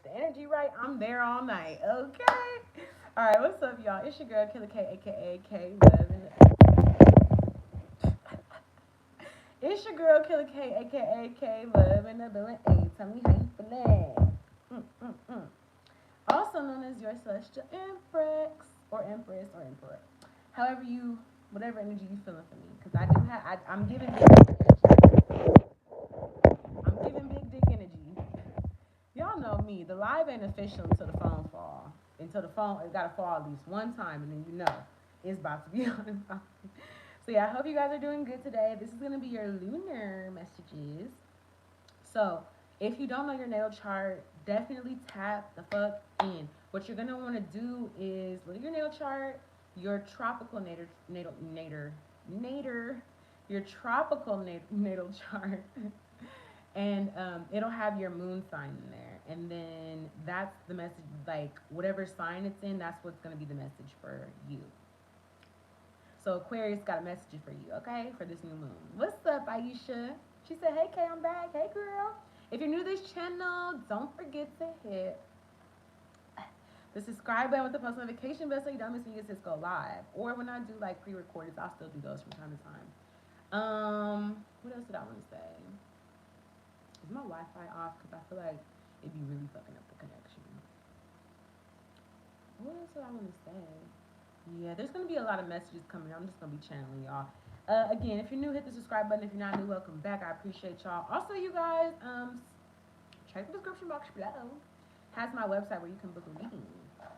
the energy right, I'm there all night. Okay. All right, what's up, y'all? It's your girl Killer K, aka K11. It's your girl Killer K, aka K1132. Tell me how you feeling. Mm-mm-mm. Also known as your celestial empress or empress or emperor. However you, whatever energy you feeling for me, because I do have, I'm giving big dick energy. I'm giving big dick energy. Y'all know me. The live ain't official until the phone fall. Until the phone, it gotta fall at least one time, and then you know it's about to be on the phone. So yeah, I hope you guys are doing good today. This is gonna be your lunar messages. So if you don't know your natal chart, definitely tap the fuck in. What you're gonna want to do is look at your natal chart, your tropical natal, your tropical natal chart, and it'll have your moon sign in there, and then that's the message. Like whatever sign it's in, that's what's gonna be the message for you. So Aquarius got a message for you, okay, for this new moon. What's up, Aisha? She said, "Hey Kay, I'm back. Hey girl. If you're new to this channel, don't forget to hit the subscribe button with the post notification bell so you don't miss when you get to go live. Or when I do like pre-recordeds, I'll still do those from time to time. What else did I want to say? Is my Wi-Fi off? Because I feel like it'd be really fucking up the connection. What else did I want to say? Yeah, there's gonna be a lot of messages coming. I'm just gonna be channeling y'all. Again, if you're new, hit the subscribe button. If you're not new, welcome back. I appreciate y'all. Also, you guys, check the description box below. Has my website where you can book a reading.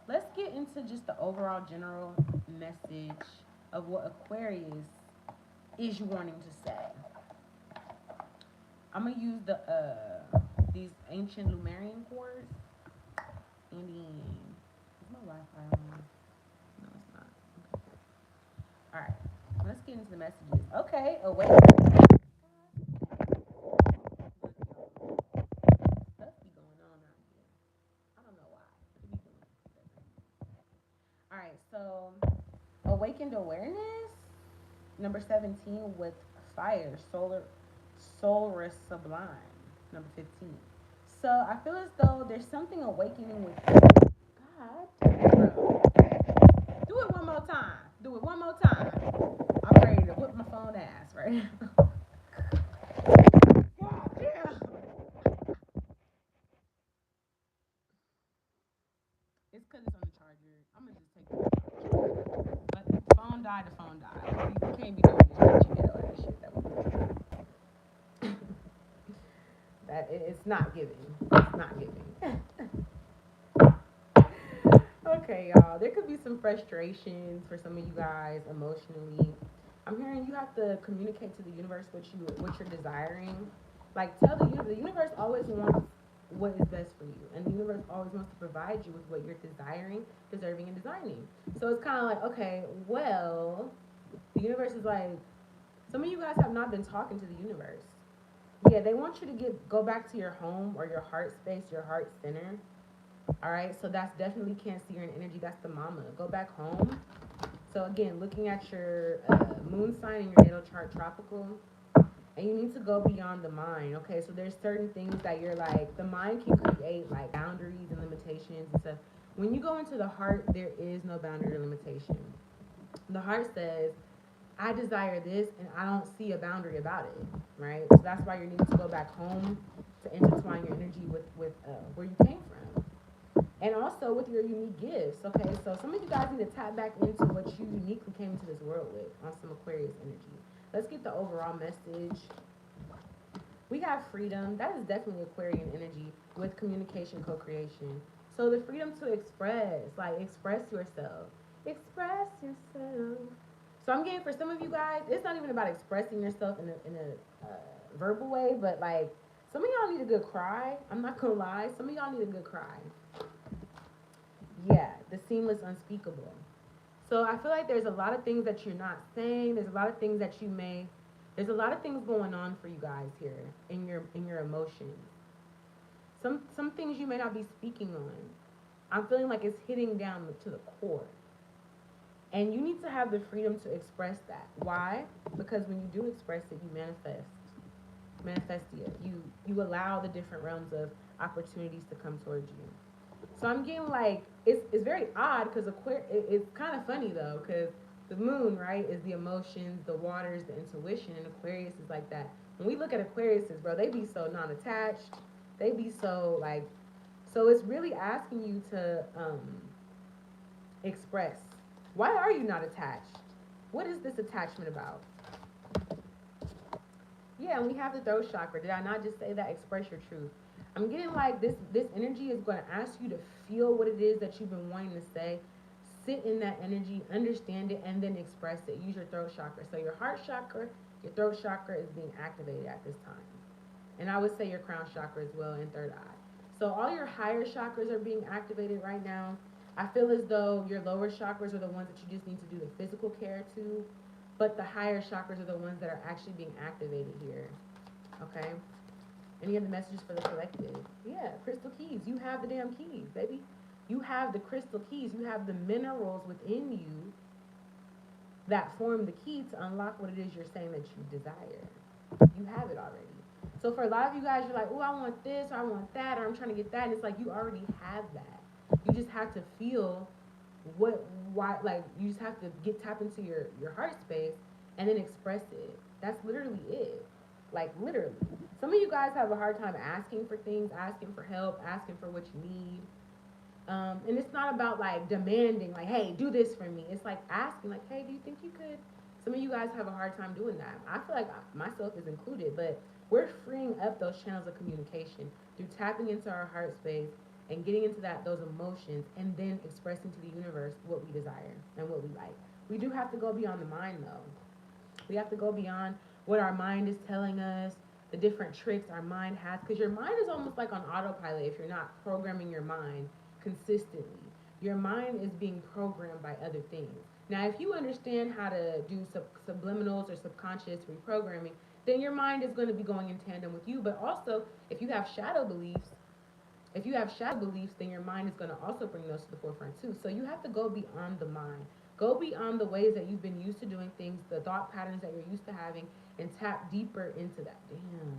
Let's get into just the overall general message of what Aquarius is wanting to say. I'm gonna use these ancient Lumerian chords. And then is my Wi-Fi on? No, it's not. Okay. All right, let's get into the messages. Okay, awake. Stuff be going on out here. I don't know why. It be doing it. All right, so awakened awareness, number 17 with fire, solar sublime, number 15. So I feel as though there's something awakening with God. Bro. Do it one more time. Do it one more time. I'm ready to whip my phone ass right now. God damn. It's because it's on the charger. I'm going to just take it. But the phone died, the phone died. You can't be doing this shit, you know, that shit. It's not giving. It's not giving. Okay, y'all. There could be some frustrations for some of you guys emotionally. I'm hearing you have to communicate to the universe what you're desiring. Like tell the universe always wants what is best for you, and the universe always wants to provide you with what you're desiring, deserving, and designing. So it's kind of like, okay, well, the universe is like, some of you guys have not been talking to the universe. Yeah, they want you to go back to your home or your heart space, your heart center. All right, so that's definitely Cancer and energy. That's the mama. Go back home. So again, looking at your moon sign in your natal chart, tropical, and you need to go beyond the mind. Okay, so there's certain things that you're like, the mind can create like boundaries and limitations and stuff. When you go into the heart, there is no boundary or limitation. The heart says, I desire this, and I don't see a boundary about it, right? So that's why you need to go back home to intertwine your energy with where you came from. And also with your unique gifts. Okay, so some of you guys need to tap back into what you uniquely came into this world with on some Aquarius energy. Let's get the overall message. We have freedom. That is definitely Aquarian energy with communication, co-creation. So the freedom to express, like express yourself. Express yourself. So I'm getting for some of you guys, it's not even about expressing yourself in a verbal way, but like some of y'all need a good cry. I'm not gonna lie. Some of y'all need a good cry. Yeah, the seamless unspeakable. So I feel like there's a lot of things that you're not saying. There's a lot of things that you may. There's a lot of things going on for you guys here in your emotions. Some things you may not be speaking on. I'm feeling like it's hitting down to the core. And you need to have the freedom to express that. Why? Because when you do express it, you manifest. manifestia. You allow the different realms of opportunities to come towards you. So I'm getting like it's very odd because it's kind of funny though because the moon, right, is the emotions, the waters, the intuition, and Aquarius is like that. When we look at Aquariuses, bro, they be so non-attached. They be so like, so it's really asking you to express. Why are you not attached? What is this attachment about? Yeah, and we have the throat chakra. Did I not just say that? Express your truth. I'm getting like this energy is going to ask you to feel what it is that you've been wanting to say. Sit in that energy, understand it, and then express it. Use your throat chakra. So your heart chakra, your throat chakra is being activated at this time. And I would say your crown chakra as well and third eye. So all your higher chakras are being activated right now. I feel as though your lower chakras are the ones that you just need to do the physical care to, but the higher chakras are the ones that are actually being activated here. Okay? Any other messages for the collective? Yeah, crystal keys. You have the damn keys, baby. You have the crystal keys. You have the minerals within you that form the key to unlock what it is you're saying that you desire. You have it already. So for a lot of you guys, you're like, oh, I want this, or I want that, or I'm trying to get that. And it's like you already have that. You just have to feel like you just have to tap into your heart space and then express it. That's literally it. Like literally. Some of you guys have a hard time asking for things, asking for help, asking for what you need. And it's not about like demanding, like, hey, do this for me. It's like asking, like, hey, do you think you could? Some of you guys have a hard time doing that. I feel like myself is included, but we're freeing up those channels of communication through tapping into our heart space and getting into those emotions and then expressing to the universe what we desire and what we like. We do have to go beyond the mind though. We have to go beyond what our mind is telling us, the different tricks our mind has, because your mind is almost like on autopilot if you're not programming your mind consistently. Your mind is being programmed by other things. Now, if you understand how to do subliminals or subconscious reprogramming, then your mind is going to be going in tandem with you. But also, if you have shadow beliefs, then your mind is going to also bring those to the forefront too. So you have to go beyond the mind. Go beyond the ways that you've been used to doing things, the thought patterns that you're used to having, and tap deeper into that. Damn.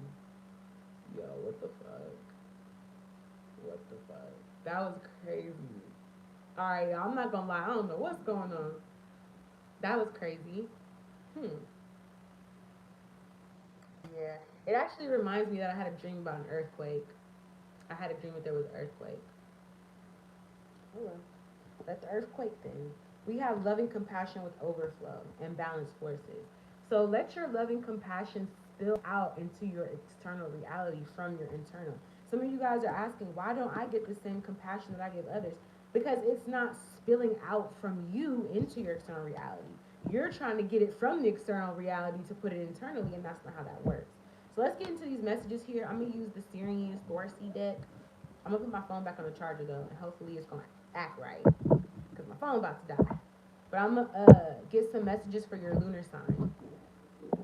Yo, what the fuck? What the fuck? That was crazy. Alright, y'all, I'm not gonna lie. I don't know what's going on. That was crazy. Yeah. It actually reminds me that I had a dream about an earthquake. I had a dream that there was an earthquake. Oh well. Let the earthquake then. We have loving compassion with overflow and balanced forces. So let your loving compassion spill out into your external reality from your internal. Some of you guys are asking, why don't I get the same compassion that I give others? Because it's not spilling out from you into your external reality. You're trying to get it from the external reality to put it internally, and that's not how that works. So let's get into these messages here. I'm going to use the Sirius Dorsey deck. I'm going to put my phone back on the charger, though, and hopefully it's going to act right, because my phone's about to die. But I'm going to get some messages for your lunar sign.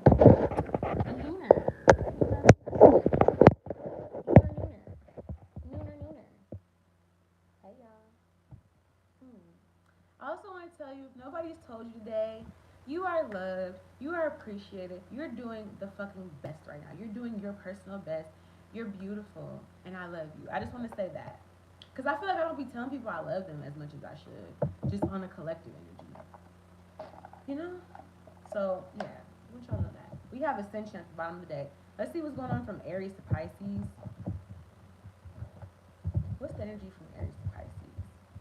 Lunar. Hey, y'all. I also want to tell you, if nobody's told you today, you are loved, you are appreciated, you're doing the fucking best right now. You're doing your personal best. You're beautiful, and I love you. I just want to say that. Because I feel like I don't be telling people I love them as much as I should, just on a collective energy. You know? So, yeah, I want y'all to know that. We have Ascension at the bottom of the deck. Let's see what's going on from Aries to Pisces. What's the energy from Aries to Pisces?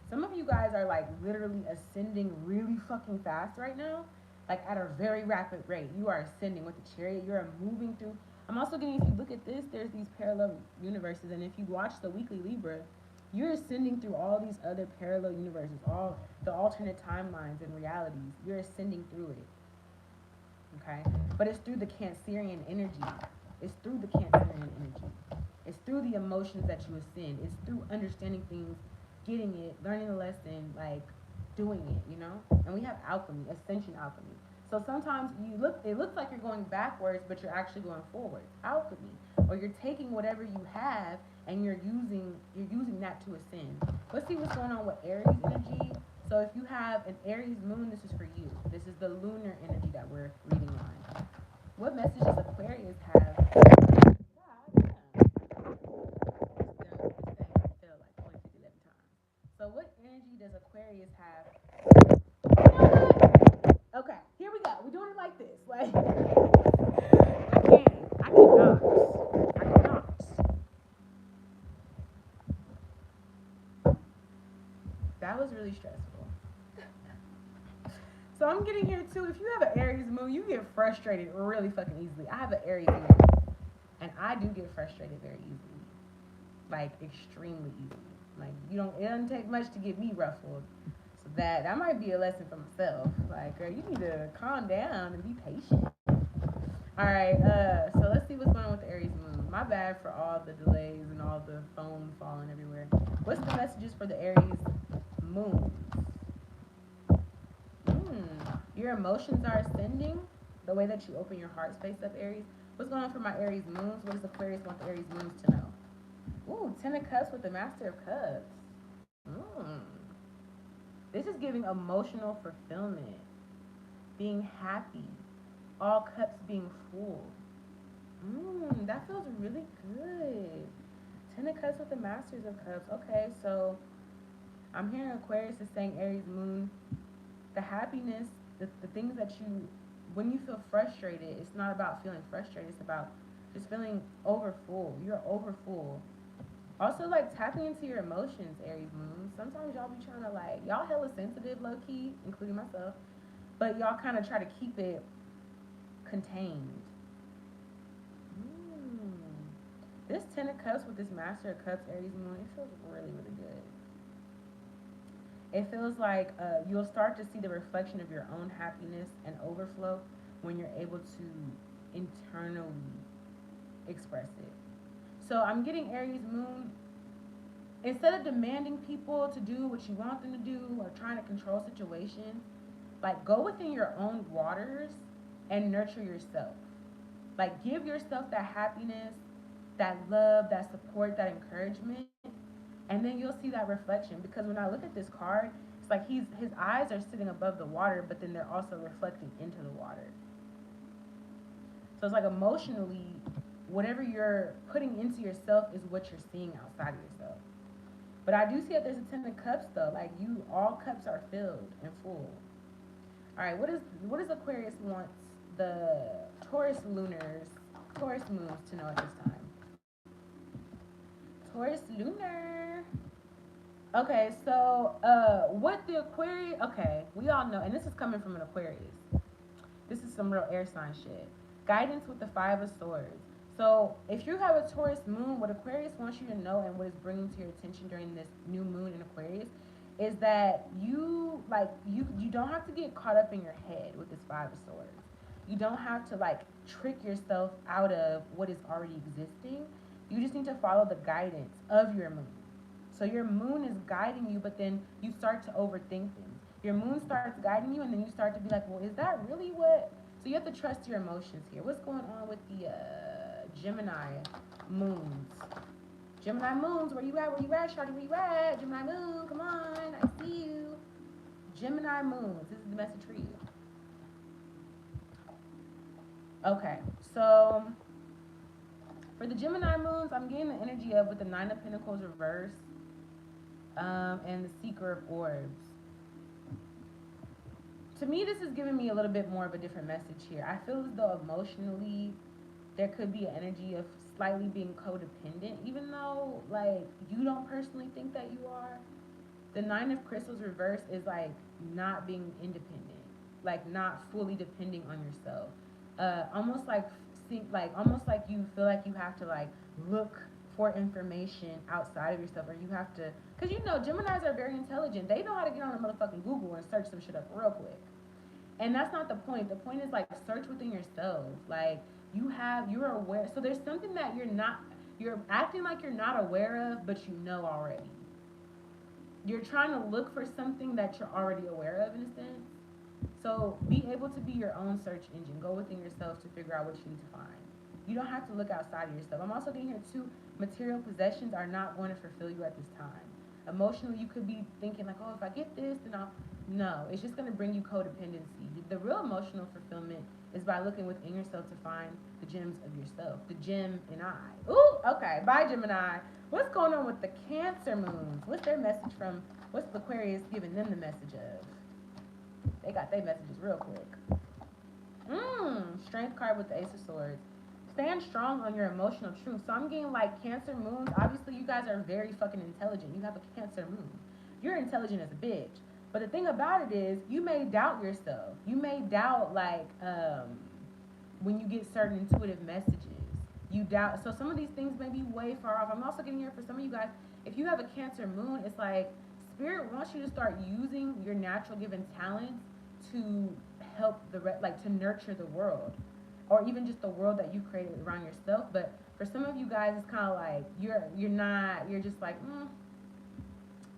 Some of you guys are like literally ascending really fucking fast right now, like at a very rapid rate. You are ascending with the Chariot. You're moving through. I'm also getting, if you look at this, there's these parallel universes, and if you watch the weekly Libra, you're ascending through all these other parallel universes, all the alternate timelines and realities. You're ascending through it. Okay? But it's through the Cancerian energy. It's through the Cancerian energy. It's through the emotions that you ascend. It's through understanding things, getting it, learning the lesson, like doing it, you know? And we have alchemy, ascension alchemy. So sometimes it looks like you're going backwards, but you're actually going forwards. Alchemy. Or you're taking whatever you have and you're using that to ascend. Let's see what's going on with Aries energy. So if you have an Aries moon, this is for you. This is the lunar energy that we're reading on. What message does Aquarius have Aquarius have. You know what? Okay, here we go. We're doing it like this. Like, I cannot. I cannot. That was really stressful. So I'm getting here too. If you have an Aries moon, you get frustrated really fucking easily. I have an Aries moon, and I do get frustrated very easily, like extremely easily. Like you don't. It doesn't take much to get me ruffled. So that might be a lesson for myself. Like, girl, you need to calm down and be patient. All right. So let's see what's going on with the Aries moon. My bad for all the delays and all the phone falling everywhere. What's the messages for the Aries moon? Your emotions are ascending. The way that you open your heart space up, Aries. What's going on for my Aries moons? What does Aquarius want the Aries moons to know? Ooh, Ten of Cups with the Master of Cups. This is giving emotional fulfillment, being happy, all cups being full. That feels really good. Ten of Cups with the Masters of Cups. Okay, so I'm hearing Aquarius is saying Aries moon, the happiness, the things that you, when you feel frustrated, it's not about feeling frustrated. It's about just feeling overfull. You're overfull. Also, like, tapping into your emotions, Aries moon. Sometimes y'all be trying to, like, y'all hella sensitive, low-key, including myself. But y'all kind of try to keep it contained. This Ten of Cups with this Master of Cups, Aries moon, it feels really, really good. It feels like you'll start to see the reflection of your own happiness and overflow when you're able to internally express it. So I'm getting Aries moon. Instead of demanding people to do what you want them to do or trying to control situations, like go within your own waters and nurture yourself. Like give yourself that happiness, that love, that support, that encouragement, and then you'll see that reflection. Because when I look at this card, it's like his eyes are sitting above the water, but then they're also reflecting into the water. So it's like emotionally, whatever you're putting into yourself is what you're seeing outside of yourself. But I do see that there's a Ten of Cups though. Like all cups are filled and full. All right, what does Aquarius wants the Taurus moons to know at this time? Taurus lunar. Okay, so what the Aquarius? Okay, we all know, and this is coming from an Aquarius. This is some real air sign shit. Guidance with the Five of Swords. So if you have a Taurus moon, what Aquarius wants you to know and what is bringing to your attention during this new moon in Aquarius is that you don't have to get caught up in your head with this Five of Swords. You don't have to like trick yourself out of what is already existing. You just need to follow the guidance of your moon. So your moon is guiding you, but then you start to overthink things. Your moon starts guiding you, and then you start to be like, well, is that really what? So you have to trust your emotions here. What's going on with the Gemini moons? Gemini moons, where you at? Where you at, Shawty? Where you at? Gemini moon, come on, I see you. Gemini moons, this is the message for you. Okay, so for the Gemini moons, I'm getting the energy of with the Nine of Pentacles reverse and the Seeker of Orbs. To me, this is giving me a little bit more of a different message here. I feel as though emotionally there could be an energy of slightly being codependent, even though like you don't personally think that you are. The Nine of Crystals reverse is like not being independent, like not fully depending on yourself. Almost like almost like you feel like you have to like look for information outside of yourself, or you have to, because you know Geminis are very intelligent. They know how to get on a motherfucking Google and search some shit up real quick. And that's not the point. The point is like search within yourself. Like you're aware. So there's something that you're acting like you're not aware of, but you know already. You're trying to look for something that you're already aware of in a sense. So be able to be your own search engine. Go within yourself to figure out what you need to find. You don't have to look outside of yourself. I'm also getting here too, material possessions are not going to fulfill you at this time. Emotionally, you could be thinking like, oh, if I get this, then I'll... No, it's just going to bring you codependency. The real emotional fulfillment is by looking within yourself to find the gems of yourself. The gem in I. Ooh, okay. Bye, Gemini. What's going on with the Cancer moons? What's their message from, what's the Aquarius giving them the message of? They got their messages real quick. Strength card with the Ace of Swords. Stand strong on your emotional truth. So I'm getting like Cancer moons. Obviously, you guys are very fucking intelligent. You have a Cancer moon. You're intelligent as a bitch. But the thing about it is, you may doubt yourself. You may doubt, like, when you get certain intuitive messages. You doubt. So some of these things may be way far off. I'm also getting here for some of you guys, if you have a Cancer moon, it's like Spirit wants you to start using your natural given talents to help like to nurture the world, or even just the world that you created around yourself. But for some of you guys, it's kind of like you're just like,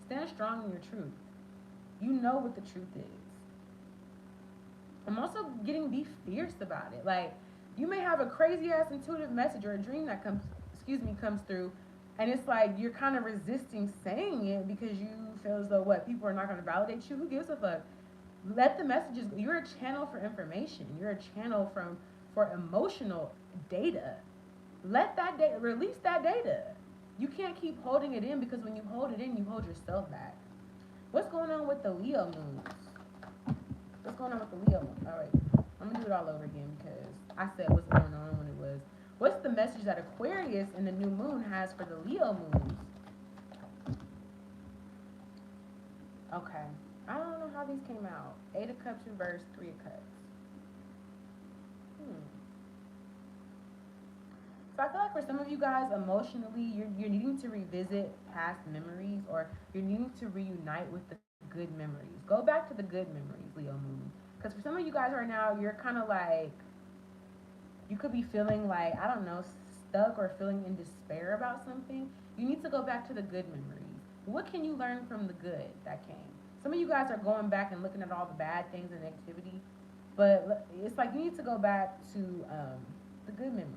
stand strong in your truth. You know what the truth is. I'm also getting be fierce about it. Like, you may have a crazy ass intuitive message or a dream that comes through, and it's like you're kind of resisting saying it because you feel as though people are not going to validate you. Who gives a fuck? Let the messages. You're a channel for information. You're a channel for emotional data. Let that data, release that data. You can't keep holding it in, because when you hold it in, you hold yourself back. What's going on with the Leo moons? What's going on with the Leo moon? All right, I'm gonna do it all over again because I said what's going on when it was. What's the message that Aquarius and the new moon has for the Leo moons? Okay, I don't know how these came out. 8 of Cups reversed, 3 of Cups. So I feel like for some of you guys, emotionally, you're needing to revisit past memories, or you're needing to reunite with the good memories. Go back to the good memories, Leo moon. Because for some of you guys right now, you're kind of like, you could be feeling like, I don't know, stuck or feeling in despair about something. You need to go back to the good memories. What can you learn from the good that came? Some of you guys are going back and looking at all the bad things and negativity, but it's like you need to go back to the good memories.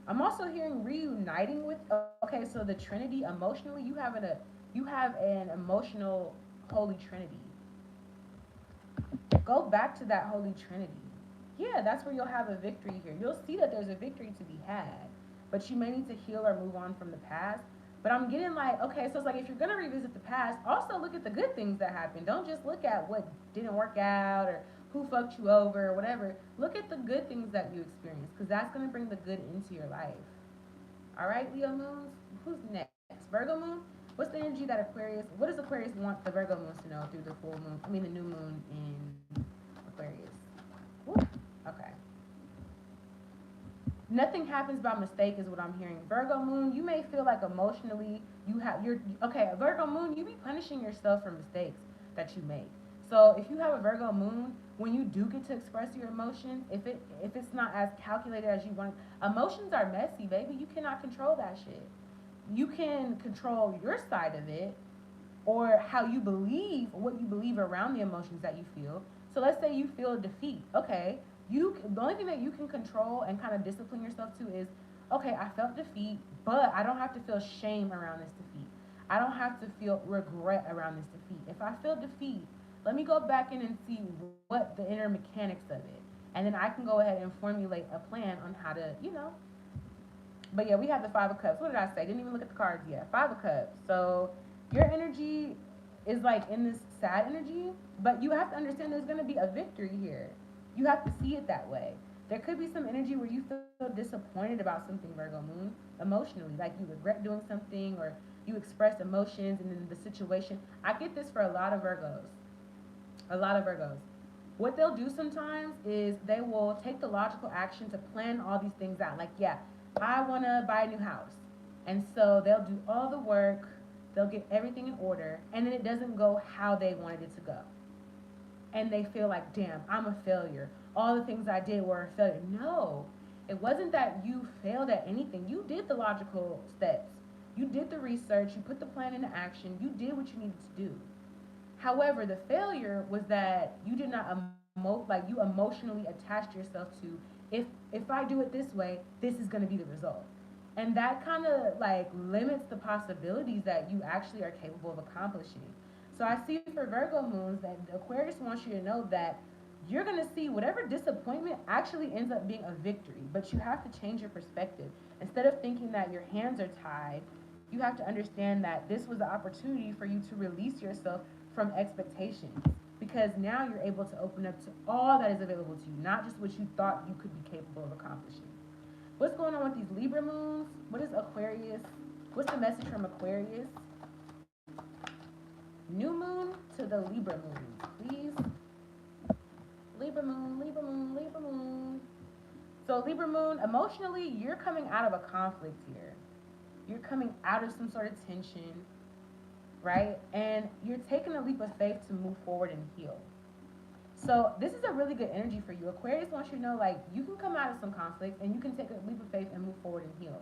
I'm also hearing reuniting with. Okay, so the Trinity, emotionally, you have an emotional Holy Trinity. Go back to that Holy Trinity. Yeah, that's where you'll have a victory here. You'll see that there's a victory to be had, but you may need to heal or move on from the past. But I'm getting like, okay, so it's like if you're gonna revisit the past, also look at the good things that happened. Don't just look at what didn't work out or who fucked you over or whatever. Look at the good things that you experienced, because that's gonna bring the good into your life. All right, Leo moons. Who's next? Virgo moon. What's the energy that Aquarius? What does Aquarius want the Virgo moons to know through the full moon? I mean, the new moon in Aquarius. Woo. Okay. Nothing happens by mistake is what I'm hearing. Virgo moon, you may feel like emotionally you're okay. Virgo moon, you be punishing yourself for mistakes that you make. So if you have a Virgo moon, when you do get to express your emotions, if it's not as calculated as you want, emotions are messy, baby. You cannot control that shit. You can control your side of it, or how you believe, what you believe around the emotions that you feel. So let's say you feel defeat. Okay, the only thing that you can control and kind of discipline yourself to is, okay, I felt defeat, but I don't have to feel shame around this defeat. I don't have to feel regret around this defeat. If I feel defeat, let me go back in and see what the inner mechanics of it, and then I can go ahead and formulate a plan on how to, But yeah, we have the 5 of Cups. What did I say? Didn't even look at the cards yet. 5 of Cups. So your energy is like in this sad energy, but you have to understand there's going to be a victory here. You have to see it that way. There could be some energy where you feel disappointed about something, Virgo moon, emotionally, like you regret doing something, or you express emotions and then the situation. I get this for a lot of Virgos. A lot of Virgos. What they'll do sometimes is they will take the logical action to plan all these things out. Like, yeah, I want to buy a new house. And so they'll do all the work, they'll get everything in order, and then it doesn't go how they wanted it to go. And they feel like, damn, I'm a failure. All the things I did were a failure. No, it wasn't that you failed at anything. You did the logical steps. You did the research. You put the plan into action. You did what you needed to do. However, the failure was that you did not you emotionally attached yourself to, if I do it this way, this is going to be the result. And that kind of like limits the possibilities that you actually are capable of accomplishing. So I see for Virgo moons that Aquarius wants you to know that you're going to see whatever disappointment actually ends up being a victory, but you have to change your perspective. Instead of thinking that your hands are tied, You have to understand that this was the opportunity for you to release yourself from expectations, because now you're able to open up to all that is available to you, not just what you thought you could be capable of accomplishing. What's going on with these Libra moons? What is Aquarius? What's the message from Aquarius? New moon to the Libra moon, please. Libra moon, Libra moon, Libra moon. So Libra moon, emotionally, you're coming out of a conflict here. You're coming out of some sort of tension, right? And you're taking a leap of faith to move forward and heal. So this is a really good energy for you. Aquarius wants you to know, like, you can come out of some conflict and you can take a leap of faith and move forward and heal.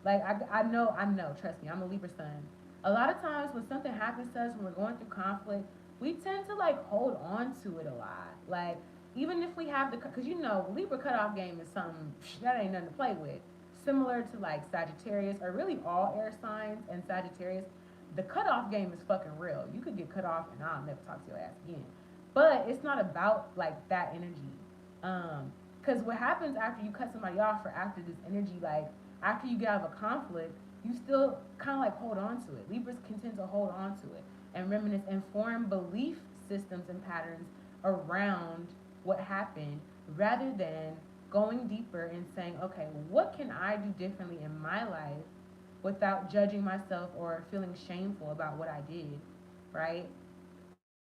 Like, I know, trust me, I'm a Libra sun. A lot of times when something happens to us, when we're going through conflict, we tend to, like, hold on to it a lot. Like, even if we have the, because you know, Libra cutoff game is something, that ain't nothing to play with. Similar to, like, Sagittarius, or really all air signs and Sagittarius, the cutoff game is fucking real. You could get cut off and I'll never talk to your ass again. But it's not about, like, that energy. Because what happens after you cut somebody off, or after this energy, like, after you get out of a conflict, you still kind of, like, hold on to it. Libras can tend to hold on to it and reminisce and form belief systems and patterns around what happened, rather than going deeper and saying, okay, what can I do differently in my life without judging myself or feeling shameful about what I did, right?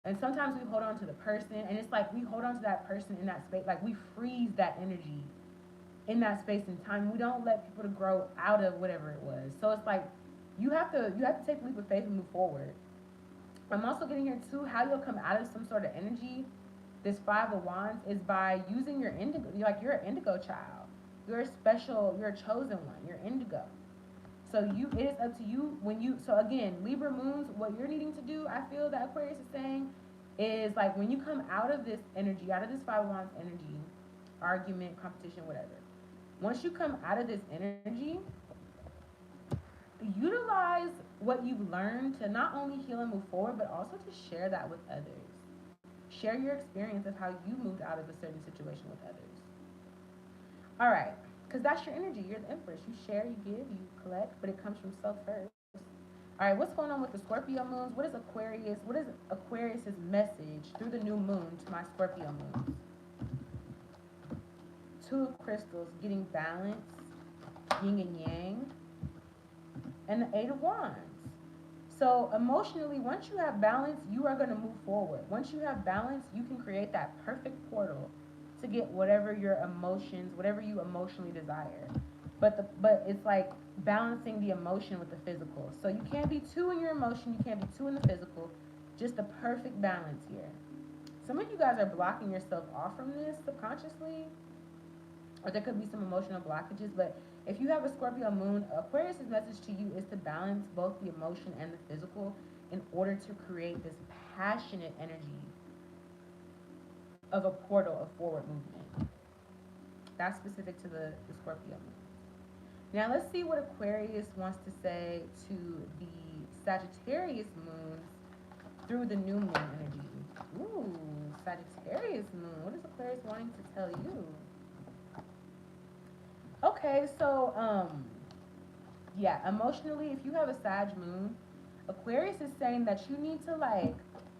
And sometimes we hold on to the person, and it's like we hold on to that person in that space, like we freeze that energy in that space and time. We don't let people to grow out of whatever it was. So it's like you have to take a leap of faith and move forward. I'm also getting here too, how you'll come out of some sort of energy, this Five of Wands, is by using your indigo. Like, you're an indigo child. You're a special, you're a chosen one. You're indigo. So it is up to you when you, so again, Libra moons, what you're needing to do, I feel that Aquarius is saying, is like when you come out of this energy, out of this Five of Wands energy, argument, competition, whatever. Once you come out of this energy, utilize what you've learned to not only heal and move forward, but also to share that with others. Share your experience of how you moved out of a certain situation with others. All right, because that's your energy. You're the Empress. You share, you give, you collect, but it comes from self first. All right, what's going on with the Scorpio moons? What is Aquarius? What is Aquarius's message through the new moon to my Scorpio moons? Two of crystals, getting balance, yin and yang, and the Eight of Wands. So emotionally, once you have balance, you are going to move forward. Once you have balance, you can create that perfect portal to get whatever your emotions, whatever you emotionally desire. But it's like balancing the emotion with the physical. So you can't be too in your emotion, you can't be too in the physical. Just a perfect balance here. Some of you guys are blocking yourself off from this subconsciously, or there could be some emotional blockages. But if you have a Scorpio moon, Aquarius's message to you is to balance both the emotion and the physical in order to create this passionate energy of a portal of forward movement. That's specific to the Scorpio moon. Now let's see what Aquarius wants to say to the Sagittarius moons through the new moon energy. Ooh, Sagittarius moon. What is Aquarius wanting to tell you? Okay, so yeah, emotionally, if you have a Sag moon, Aquarius is saying that you need to, like,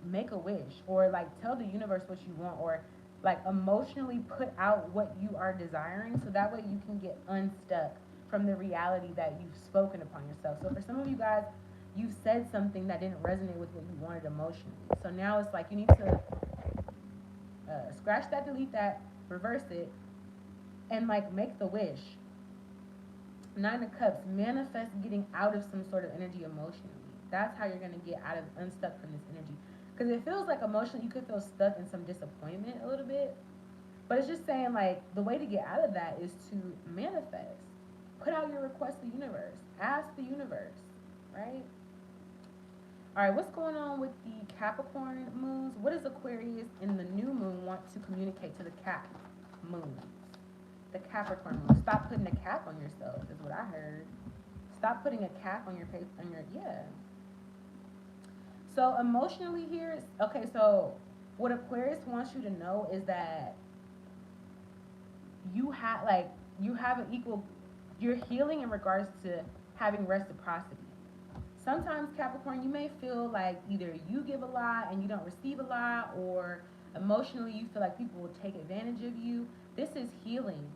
make a wish, or like tell the universe what you want, or like emotionally put out what you are desiring, so that way you can get unstuck from the reality that you've spoken upon yourself. So for some of you guys, you've said something that didn't resonate with what you wanted emotionally. So now it's like you need to scratch that, delete that, reverse it, and like make the wish. Nine of Cups, manifest getting out of some sort of energy emotionally. That's how you're going to get out of, unstuck from this energy. Because it feels like emotionally you could feel stuck in some disappointment a little bit. But it's just saying, like, the way to get out of that is to manifest. Put out your request to the universe. Ask the universe, right? All right, what's going on with the Capricorn moons? What does Aquarius in the new moon want to communicate to the Cap moons? The Capricorn moon. Stop putting a cap on yourself, is what I heard. Stop putting a cap on your paper, yeah. So emotionally here, okay, so what Aquarius wants you to know is that you have an equal, you're healing in regards to having reciprocity. Sometimes, Capricorn, you may feel like either you give a lot and you don't receive a lot, or emotionally you feel like people will take advantage of you. This is healing.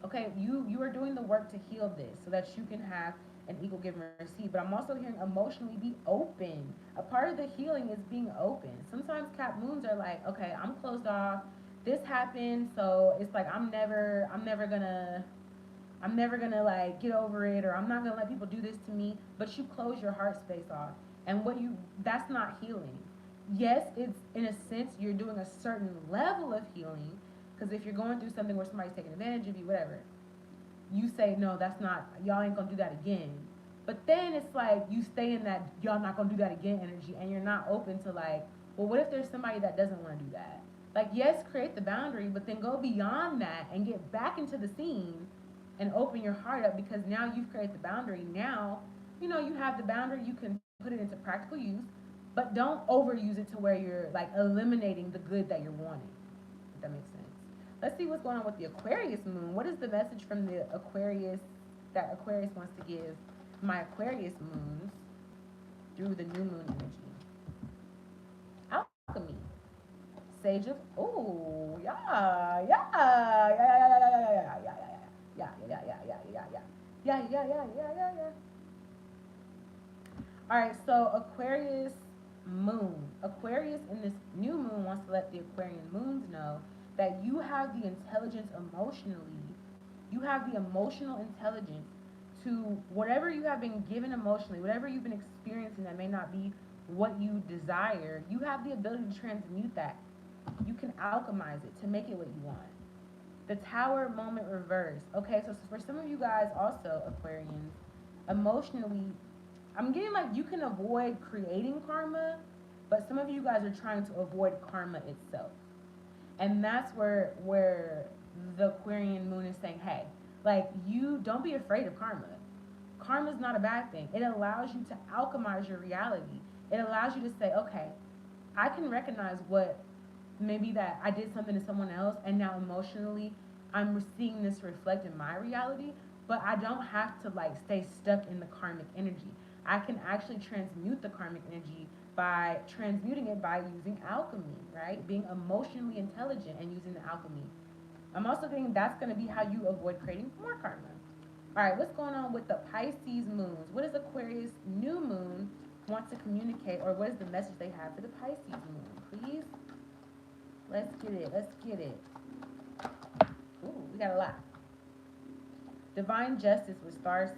Okay, you are doing the work to heal this so that you can have an equal give and receive. But I'm also hearing emotionally be open. A part of the healing is being open. Sometimes Cap moons are like, okay, I'm closed off. This happened, so it's like I'm never gonna like get over it, or I'm not gonna let people do this to me. But you close your heart space off, and that's not healing. Yes, it's in a sense you're doing a certain level of healing, because if you're going through something where somebody's taking advantage of you, whatever, you say no, that's not, y'all ain't gonna do that again. But then it's like you stay in that y'all not gonna do that again energy, and you're not open to like, well, what if there's somebody that doesn't want to do that? Like, yes, create the boundary, but then go beyond that and get back into the scene and open your heart up, because now you've created the boundary. Now, you have the boundary, you can put it into practical use, but don't overuse it to where you're like eliminating the good that you're wanting, if that makes sense. Let's see what's going on with the Aquarius moon. What is the message from the Aquarius that Aquarius wants to give my Aquarius moons through the new moon energy? Alchemy. Sage of, oh, yeah, yeah, yeah, yeah, yeah, yeah, yeah, yeah, yeah, yeah, yeah, yeah, yeah, yeah, yeah, yeah, yeah, yeah, yeah. All right, so Aquarius moon. Aquarius in this new moon wants to let the Aquarian moons know that you have the intelligence emotionally. You have the emotional intelligence to whatever you have been given emotionally, whatever you've been experiencing that may not be what you desire. You have the ability to transmute that. You can alchemize it to make it what you want. The Tower moment reverse. Okay, so for some of you guys also, Aquarians, emotionally, I'm getting like you can avoid creating karma, but some of you guys are trying to avoid karma itself. And that's where the Aquarian moon is saying, hey, like, you don't be afraid of karma. Karma is not a bad thing. It allows you to alchemize your reality. It allows you to say, okay, I can recognize what maybe that I did something to someone else, and now emotionally I'm seeing this reflect in my reality, but I don't have to like stay stuck in the karmic energy. I can actually transmute the karmic energy by transmuting it by using alchemy, right? Being emotionally intelligent and using the alchemy. I'm also thinking that's going to be how you avoid creating more karma. All right, what's going on with the Pisces moons? What does Aquarius new moon want to communicate, or what is the message they have for the Pisces moon? Please, let's get it. Let's get it. Ooh, we got a lot. Divine justice with Starseed.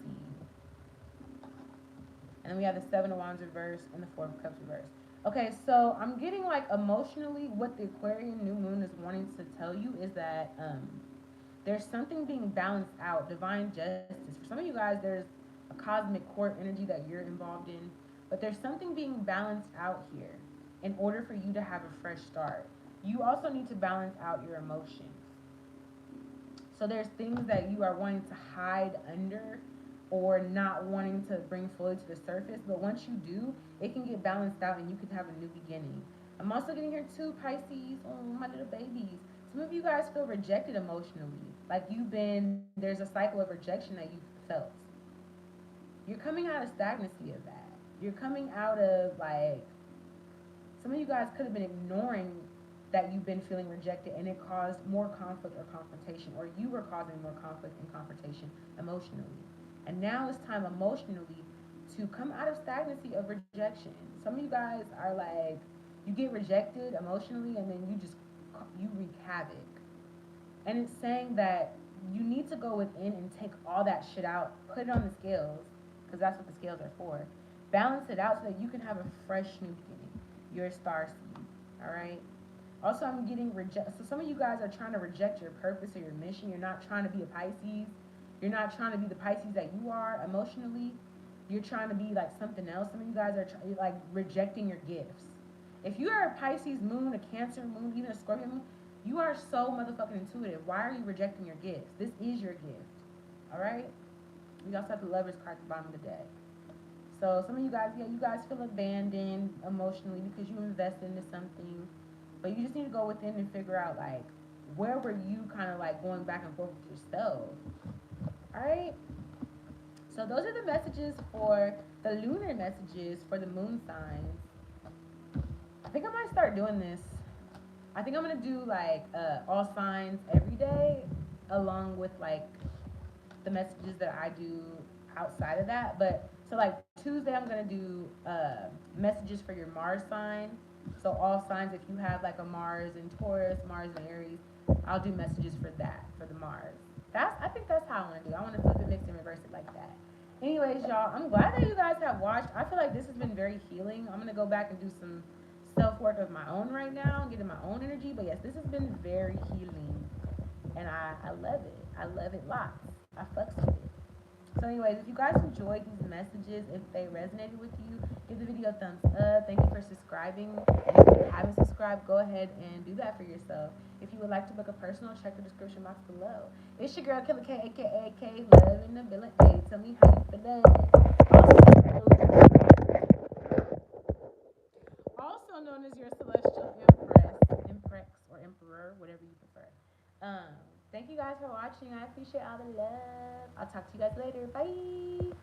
And then we have the Seven of Wands reverse and the Four of Cups reverse. Okay, so I'm getting like emotionally what the Aquarian new moon is wanting to tell you is that there's something being balanced out, divine justice. For some of you guys, there's a cosmic court energy that you're involved in, but there's something being balanced out here in order for you to have a fresh start. You also need to balance out your emotions. So there's things that you are wanting to hide under or not wanting to bring fully to the surface, but once you do, it can get balanced out and you can have a new beginning. I'm also getting here too, Pisces. Oh, my little babies. Some of you guys feel rejected emotionally. Like there's a cycle of rejection that you've felt. You're coming out of stagnancy of that. You're coming out of like, some of you guys could have been ignoring that you've been feeling rejected, and it caused more conflict or confrontation, or you were causing more conflict and confrontation emotionally. And now it's time emotionally to come out of stagnancy of rejection. Some of you guys are like, you get rejected emotionally, and then you wreak havoc. And it's saying that you need to go within and take all that shit out, put it on the scales, because that's what the scales are for. Balance it out so that you can have a fresh new beginning. You're a star seed, all right? Also, I'm getting reject. So some of you guys are trying to reject your purpose or your mission. You're not trying to be a Pisces. You're not trying to be the Pisces that you are emotionally. You're trying to be like something else. Some of you guys are like rejecting your gifts. If you are a Pisces moon, a Cancer moon, even a Scorpio moon, you are so motherfucking intuitive. Why are you rejecting your gifts? This is your gift. All right? We also have the Lovers card at the bottom of the deck. So some of you guys, yeah, you guys feel abandoned emotionally because you invested into something. But you just need to go within and figure out, like, where were you kind of like going back and forth with yourself? All right? So those are the messages for the the lunar messages for the moon signs. I think I might start doing this. I think I'm gonna do like all signs every day, along with like the messages that I do outside of that. But so like Tuesday, I'm gonna do messages for your Mars sign. So all signs, if you have like a Mars in Taurus, Mars in Aries, I'll do messages for that for the Mars. I think that's how I want to do. I want to flip it, mix and reverse it like that. Anyways, y'all, I'm glad that you guys have watched. I feel like this has been very healing. I'm gonna go back and do some self work of my own right now, and get in my own energy. But yes, this has been very healing, and I love it. I love it lots. I fucks with it. So, anyways, if you guys enjoyed these messages, if they resonated with you, give the video a thumbs up. Thank you for subscribing. And if you haven't subscribed, go ahead and do that for yourself. If you would like to book a personal, check the description box below. It's your girl, Killer K, aka K Love in the Villain. Hey, tell me how you feeling. Also known as your celestial empress, or emperor, whatever you prefer. Um, Thank you guys for watching. I appreciate all the love. I'll talk to you guys later. Bye.